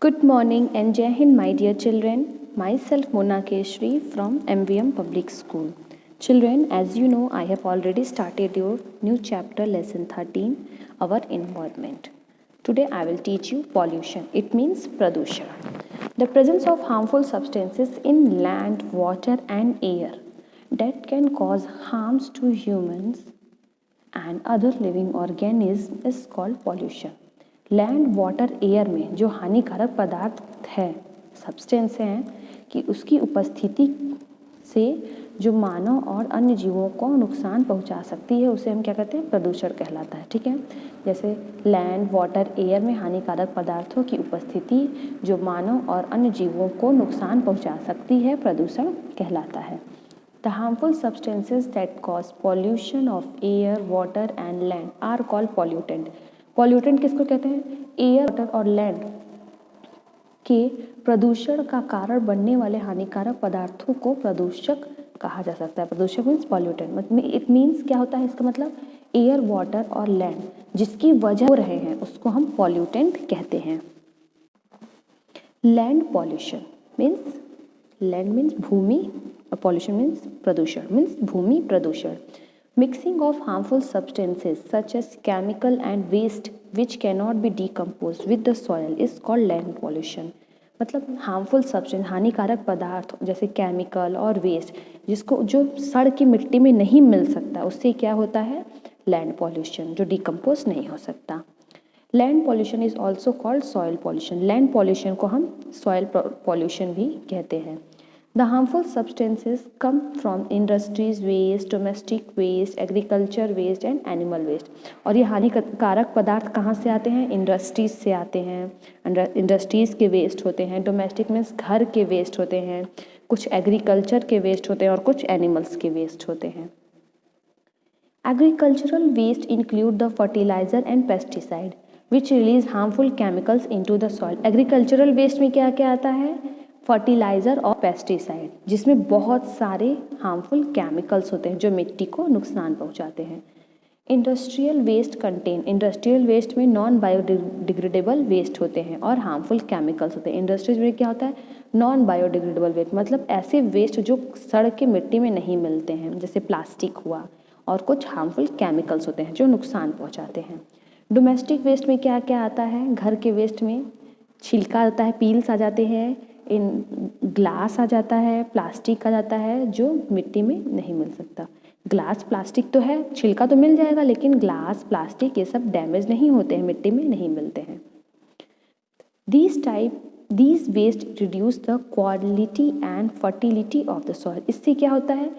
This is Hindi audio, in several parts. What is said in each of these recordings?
Good morning and Jai Hind, my dear children. Myself Mona Keshri from MVM Public School. Children, as you know, I have already started your new chapter lesson 13, our environment. Today I will teach you pollution. It means pradushan. The presence of harmful substances in land, water and air that can cause harms to humans and other living organisms is called pollution. Land water air में जो हानिकारक पदार्थ है, सब्सटेंस हैं कि उसकी उपस्थिति से जो मानव और अन्य जीवों को नुकसान पहुंचा सकती है उसे हम क्या कहते हैं, प्रदूषण कहलाता है। ठीक है, जैसे लैंड वाटर एयर में हानिकारक पदार्थों की उपस्थिति जो मानव और अन्य जीवों को नुकसान पहुंचा सकती है प्रदूषण कहलाता है। The harmful substances that cause pollution of air, water and land are called pollutant. Pollutant किसको कहते हैं? एयर, वाटर और लैंड के प्रदूषण का कारण बनने वाले हानिकारक पदार्थों को प्रदूषक कहा जा सकता है। प्रदूषक मीन्स पॉल्यूटेंट। इट मीन्स क्या होता है इसका मतलब, एयर, वाटर और लैंड जिसकी वजह हो रहे हैं उसको हम पॉल्यूटेंट कहते हैं। Land pollution means, land means भूमि, pollution means pradushan means bhumi pradushan, mixing of harmful substances such as chemical and waste which cannot be decomposed with the soil is called land pollution। मतलब हार्मफुल सब्सटेंस, हानिकारक पदार्थ जैसे केमिकल और वेस्ट जिसको जो सड़ के मिट्टी में नहीं मिल सकता उससे क्या होता है, लैंड पॉल्यूशन, जो डिकम्पोज नहीं हो सकता। Land pollution is also called soil pollution. Land pollution को हम सॉइल पॉल्यूशन भी कहते हैं। The harmful substances come from industries waste, domestic waste, agriculture waste and animal waste। और ये हानिकारक पदार्थ कहाँ से आते हैं, इंडस्ट्रीज से आते हैं। इंडस्ट्रीज के वेस्ट होते हैं, डोमेस्टिक मीन्स घर के वेस्ट होते हैं, कुछ एग्रीकल्चर के वेस्ट होते हैं और कुछ एनिमल्स के वेस्ट होते हैं। Agricultural waste include the fertilizer and pesticide which release harmful chemicals into the soil। Agricultural waste में क्या क्या आता है, फर्टिलाइज़र और पेस्टिसाइड जिसमें बहुत सारे हार्मफुल केमिकल्स होते हैं जो मिट्टी को नुकसान पहुंचाते हैं। Industrial waste contain, industrial waste में नॉन बायोडिग्रेडेबल वेस्ट होते हैं और हार्मफुल केमिकल्स होते हैं। इंडस्ट्रीज में क्या होता है, नॉन बायोडिग्रेडेबल वेस्ट मतलब ऐसे वेस्ट जो सड़ के मिट्टी में नहीं मिलते हैं, जैसे प्लास्टिक हुआ, और कुछ हार्मफुल केमिकल्स होते हैं जो नुकसान पहुँचाते हैं। डोमेस्टिक वेस्ट में क्या क्या आता है, घर के वेस्ट में छिलका आता है, पील्स आ जाते हैं, इन ग्लास आ जाता है, प्लास्टिक आ जाता है जो मिट्टी में नहीं मिल सकता। ग्लास प्लास्टिक तो है, छिलका तो मिल जाएगा लेकिन ग्लास प्लास्टिक ये सब डैमेज नहीं होते हैं, मिट्टी में नहीं मिलते हैं। These waste reduce the quality and fertility of the soil. इससे क्या होता है,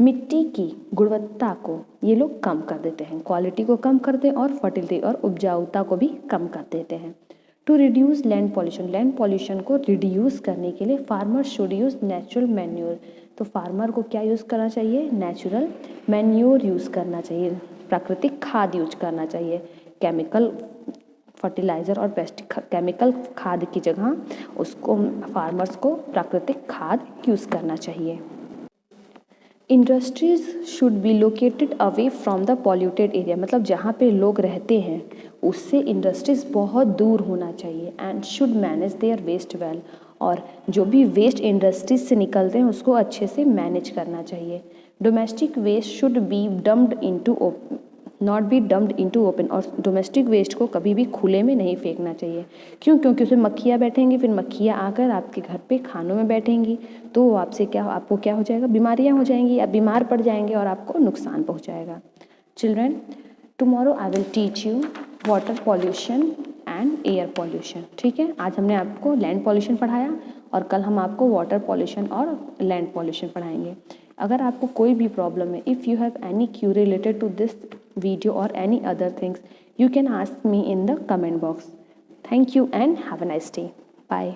मिट्टी की गुणवत्ता को ये लोग कम कर देते हैं, क्वालिटी को कम करते हैं और फर्टिलिटी और उपजाऊता को भी कम कर देते हैं। To reduce land pollution, land pollution को रिड्यूस करने के लिए farmer should use natural manure. तो फार्मर को क्या यूज़ करना चाहिए, नेचुरल मैन्योर यूज़ करना चाहिए, प्राकृतिक खाद यूज करना चाहिए। केमिकल फर्टिलाइज़र और केमिकल खाद की जगह उसको फार्मर्स को प्राकृतिक खाद यूज़ करना चाहिए। Industries should be located away from the polluted area, मतलब जहाँ पे लोग रहते हैं उससे इंडस्ट्रीज बहुत दूर होना चाहिए। And should manage their waste well, और जो भी वेस्ट इंडस्ट्रीज से निकलते हैं उसको अच्छे से मैनेज करना चाहिए। Domestic waste should be dumped into not be dumped into open, और डोमेस्टिक वेस्ट को कभी भी खुले में नहीं फेंकना चाहिए। क्यों, क्योंकि उसमें मक्खियाँ बैठेंगी, फिर मक्खियाँ आकर आपके घर पे खानों में बैठेंगी तो आपको क्या हो जाएगा, बीमारियाँ हो जाएंगी, आप बीमार पड़ जाएंगे और आपको नुकसान पहुँचाएगा। Children, tomorrow I will teach you water pollution and air pollution. ठीक है, आज हमने आपको लैंड पॉल्यूशन पढ़ाया और कल हम आपको वाटर पॉल्यूशन और लैंड पॉल्यूशन पढ़ाएंगे। अगर आपको कोई भी प्रॉब्लम है, if you have any Q related to this video or any other things, you can ask me in the comment box. Thank you and have a nice day. Bye.